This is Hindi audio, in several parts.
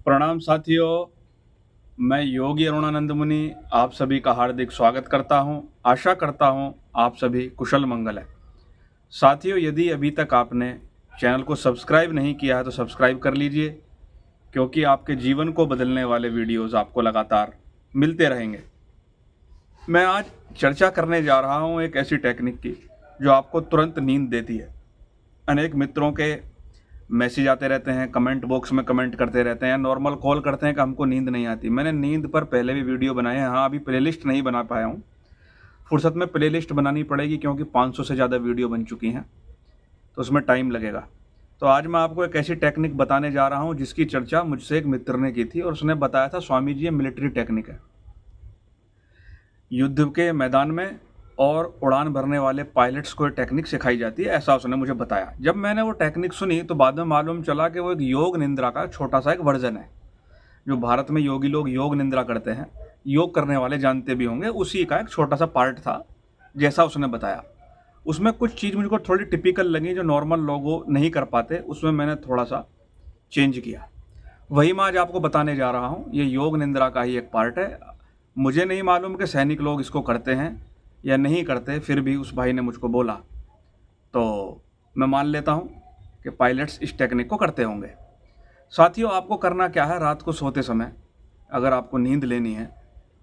प्रणाम साथियों, मैं योगी अरुणानंद मुनि आप सभी का हार्दिक स्वागत करता हूं। आशा करता हूं आप सभी कुशल मंगल है। साथियों, यदि अभी तक आपने चैनल को सब्सक्राइब नहीं किया है तो सब्सक्राइब कर लीजिए, क्योंकि आपके जीवन को बदलने वाले वीडियोस आपको लगातार मिलते रहेंगे। मैं आज चर्चा करने जा रहा हूं एक ऐसी टेक्निक की जो आपको तुरंत नींद देती है। अनेक मित्रों के मैसेज आते रहते हैं, कमेंट बॉक्स में कमेंट करते रहते हैं, नॉर्मल कॉल करते हैं कि हमको नींद नहीं आती। मैंने नींद पर पहले भी वीडियो बनाए हैं। हाँ, अभी प्लेलिस्ट नहीं बना पाया हूँ, फुर्सत में प्लेलिस्ट बनानी पड़ेगी, क्योंकि 500 से ज़्यादा वीडियो बन चुकी हैं तो उसमें टाइम लगेगा। तो आज मैं आपको एक ऐसी टेक्निक बताने जा रहा हूँ जिसकी चर्चा मुझसे एक मित्र ने की थी और उसने बताया था, स्वामी जी ये मिलिट्री टेक्निक है। युद्ध के मैदान में और उड़ान भरने वाले पायलट्स को ये टेक्निक सिखाई जाती है, ऐसा उसने मुझे बताया। जब मैंने वो टेक्निक सुनी तो बाद में मालूम चला कि वो एक योग निंद्रा का छोटा सा एक वर्जन है। जो भारत में योगी लोग योग निंद्रा करते हैं, योग करने वाले जानते भी होंगे, उसी का एक छोटा सा पार्ट था जैसा उसने बताया। उसमें कुछ चीज़ मुझको थोड़ी टिपिकल लगी जो नॉर्मल लोग नहीं कर पाते, उसमें मैंने थोड़ा सा चेंज किया। वही मैं आज आपको बताने जा रहा हूँ। ये योग निंद्रा का ही एक पार्ट है। मुझे नहीं मालूम कि सैनिक लोग इसको करते हैं या नहीं करते, फिर भी उस भाई ने मुझको बोला तो मैं मान लेता हूँ कि पायलट्स इस टेक्निक को करते होंगे। साथियों, आपको करना क्या है, रात को सोते समय अगर आपको नींद लेनी है,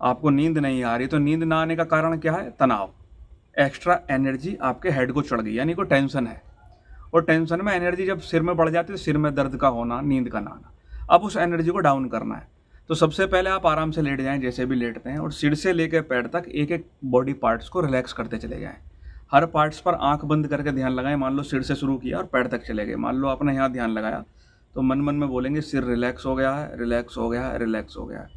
आपको नींद नहीं आ रही, तो नींद ना आने का कारण क्या है? तनाव, एक्स्ट्रा एनर्जी आपके हेड को चढ़ गई, यानी कोई टेंशन है। और टेंशन में एनर्जी जब सिर में बढ़ जाती है तो सिर में दर्द का होना, नींद का ना आना। अब उस एनर्जी को डाउन करना है, तो सबसे पहले आप आराम से लेट जाएं जैसे भी लेटते हैं, और सिर से लेकर पैर तक एक एक बॉडी पार्ट्स को रिलैक्स करते चले जाएं। हर पार्ट्स पर आंख बंद करके ध्यान लगाएं। मान लो सिर से शुरू किया और पैर तक चले गए, मान लो आपने यहाँ ध्यान लगाया, तो मन मन में बोलेंगे सिर रिलैक्स हो गया है, रिलैक्स हो गया है, रिलैक्स हो गया है।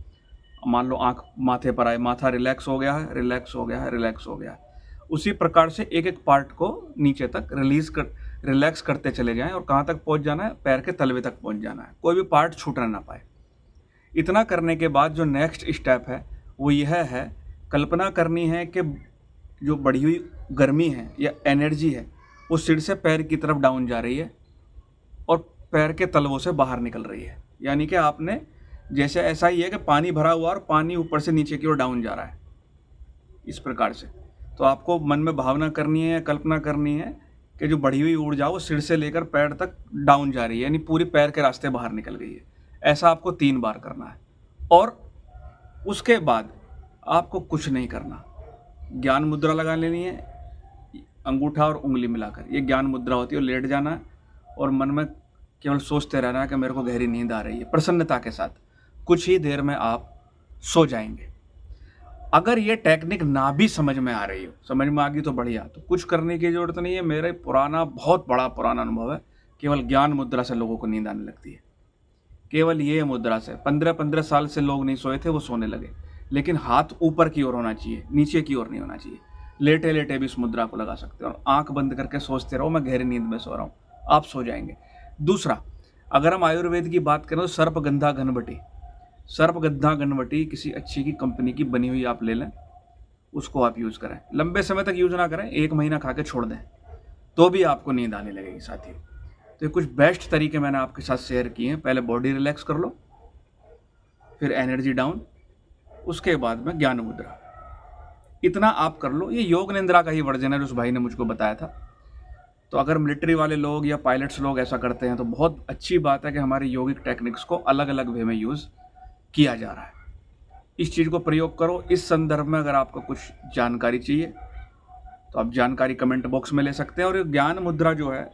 मान लो आंख माथे पर आए, माथा रिलैक्स हो गया है, रिलैक्स हो गया है, रिलैक्स हो गया है। उसी प्रकार से एक एक पार्ट को नीचे तक रिलैक्स करते चले जाएं, और कहाँ तक पहुँच जाना है? पैर के तलवे तक पहुँच जाना है, कोई भी पार्ट छूटना ना पाए। इतना करने के बाद जो नेक्स्ट स्टेप है वो यह है, कल्पना करनी है कि जो बढ़ी हुई गर्मी है या एनर्जी है वो सिर से पैर की तरफ डाउन जा रही है और पैर के तलवों से बाहर निकल रही है। यानी कि आपने, जैसे ऐसा ही है कि पानी भरा हुआ और पानी ऊपर से नीचे की ओर डाउन जा रहा है, इस प्रकार से। तो आपको मन में भावना करनी है या कल्पना करनी है कि जो बढ़ी हुई ऊर्जा वो सिर से लेकर पैर तक डाउन जा रही है, यानी पूरी पैर के रास्ते बाहर निकल गई है। ऐसा आपको 3 बार करना है, और उसके बाद आपको कुछ नहीं करना। ज्ञान मुद्रा लगा लेनी है, अंगूठा और उंगली मिलाकर, ये ज्ञान मुद्रा होती है। और लेट जाना है और मन में केवल सोचते रहना है कि मेरे को गहरी नींद आ रही है, प्रसन्नता के साथ। कुछ ही देर में आप सो जाएंगे। अगर ये टेक्निक ना भी समझ में आ रही हो, समझ में आ गई तो बढ़िया, तो कुछ करने की ज़रूरत नहीं है। मेरा पुराना, बहुत बड़ा पुराना अनुभव है, केवल ज्ञान मुद्रा से लोगों को नींद आने लगती है। केवल ये मुद्रा से 15-15 साल से लोग नहीं सोए थे, वो सोने लगे। लेकिन हाथ ऊपर की ओर होना चाहिए, नीचे की ओर नहीं होना चाहिए। लेटे लेटे भी इस मुद्रा को लगा सकते हो और आंख बंद करके सोचते रहो, मैं गहरी नींद में सो रहा हूँ, आप सो जाएंगे। दूसरा, अगर हम आयुर्वेद की बात करें तो सर्पगंधा घनवटी, सर्पगंधा घनवटी किसी अच्छी की कंपनी की बनी हुई आप ले लें, उसको आप यूज़ करें। लंबे समय तक यूज़ ना करें, 1 महीना खा के छोड़ दें, तो भी आपको नींद आने लगेगी साथियों। तो ये कुछ बेस्ट तरीके मैंने आपके साथ शेयर किए हैं। पहले बॉडी रिलैक्स कर लो, फिर एनर्जी डाउन, उसके बाद में ज्ञान मुद्रा। इतना आप कर लो। ये योग निंद्रा का ही वर्जन है जो उस भाई ने मुझको बताया था। तो अगर मिलिट्री वाले लोग या पायलट्स लोग ऐसा करते हैं तो बहुत अच्छी बात है कि हमारी योगिक टेक्निक्स को अलग अलग वे में यूज़ किया जा रहा है। इस चीज़ को प्रयोग करो। इस संदर्भ में अगर आपको कुछ जानकारी चाहिए तो आप जानकारी कमेंट बॉक्स में ले सकते हैं। और ये ज्ञान मुद्रा जो है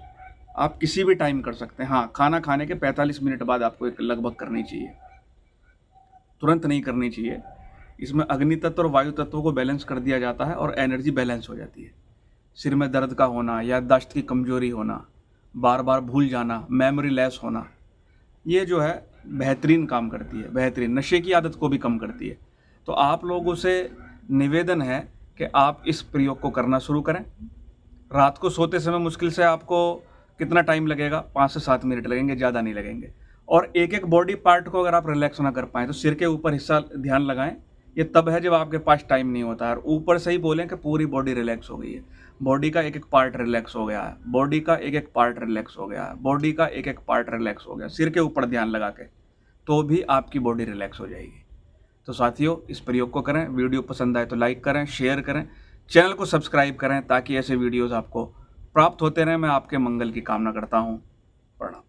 आप किसी भी टाइम कर सकते हैं। हाँ, खाना खाने के 45 मिनट बाद आपको एक लगभग करनी चाहिए, तुरंत नहीं करनी चाहिए। इसमें अग्नि तत्व और वायु तत्वों को बैलेंस कर दिया जाता है और एनर्जी बैलेंस हो जाती है। सिर में दर्द का होना, याददाश्त की कमजोरी होना, बार बार भूल जाना, मेमोरी लैस होना, ये जो है बेहतरीन काम करती है। बेहतरीन, नशे की आदत को भी कम करती है। तो आप लोगों से निवेदन है कि आप इस प्रयोग को करना शुरू करें। रात को सोते समय मुश्किल से आपको कितना टाइम लगेगा? 5 से 7 मिनट लगेंगे, ज़्यादा नहीं लगेंगे। और एक एक बॉडी पार्ट को अगर आप रिलैक्स ना कर पाएँ तो सिर के ऊपर हिस्सा ध्यान लगाएं। ये तब है जब आपके पास टाइम नहीं होता है। और ऊपर से ही बोलें कि पूरी बॉडी रिलैक्स हो गई है, बॉडी का एक एक पार्ट रिलैक्स हो गया है, बॉडी का एक एक पार्ट रिलैक्स हो गया है, बॉडी का एक एक पार्ट रिलैक्स हो गया, सिर के ऊपर ध्यान लगा के। तो भी आपकी बॉडी रिलैक्स हो जाएगी। तो साथियों, इस प्रयोग को करें। वीडियो पसंद आए तो लाइक करें, शेयर करें, चैनल को सब्सक्राइब करें ताकि ऐसे वीडियोज़ आपको प्राप्त होते रहें। मैं आपके मंगल की कामना करता हूँ। प्रणाम।